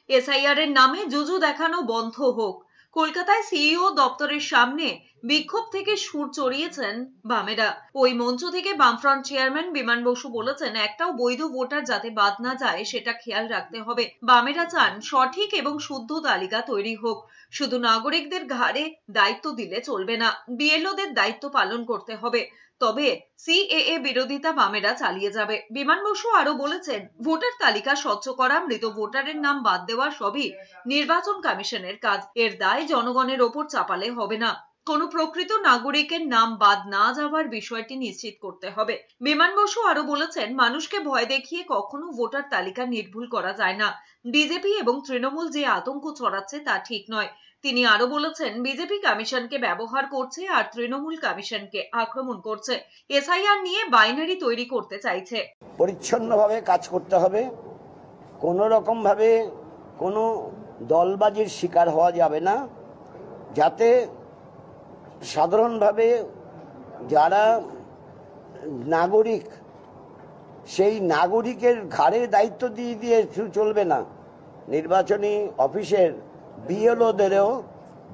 SIR এর নামে জুজু দেখানো বন্ধ হোক। কলকাতায় সিইও দপ্তরের সামনে বিক্ষোভ থেকে সুর চড়িয়েছেন বামেরা। ওই মঞ্চ থেকে বামফ্রন্ট চেয়ারম্যান বিমান বসু বলেছেন, একটাও বৈধ ভোটার যাতে বাদ না যায় সেটা খেয়াল রাখতে হবে। বামেরা চান সঠিক এবং শুদ্ধ তালিকা তৈরি হোক। শুধু নাগরিকদের ঘাড়ে দায়িত্ব দিলে চলবে না, বিএলওদের দায়িত্ব পালন করতে হবে। তবে সিএএ বিরোধিতা বামেরা চালিয়ে যাবে। বিমান বসু আরো বলেছেন, ভোটার তালিকা স্বচ্ছ করা, মৃত ভোটারের নাম বাদ দেওয়া সবই নির্বাচন কমিশনের কাজ। এর দায় জনগণের ওপর চাপালে হবে না। কোন প্রকৃত নাগরিকের নাম বাদ না যাওয়ার বিষয়টি নিশ্চিত করতে হবে। বিমান বসু আরো বলেছেন, মানুষকে ভয় দেখিয়ে কখনো ভোটার তালিকা নির্ভুল করা যায় না। বিজেপি এবং তৃণমূল যে আতঙ্ক ছড়াচ্ছে তা ঠিক নয়। তিনি আরো বলেছেন, বিজেপি কমিশনকে ব্যবহার করছে আর তৃণমূল কমিশনকে আক্রমণ করছে। এসআইআর নিয়ে বাইনারি তৈরি করতে চাইছে। পরিচ্ছন্নভাবে কাজ করতে হবে, কোনো রকম ভাবে কোনো দলবাজির শিকার হওয়া যাবে না, যাতে সাধারণভাবে যারা নাগরিক সেই নাগরিকের ঘাড়ে দায়িত্ব দিয়ে চলবে না। নির্বাচনী অফিসের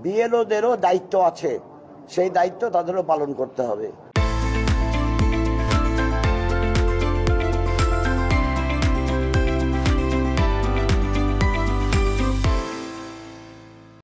বিএলওদেরও দায়িত্ব আছে, সেই দায়িত্ব তাদেরও পালন করতে হবে।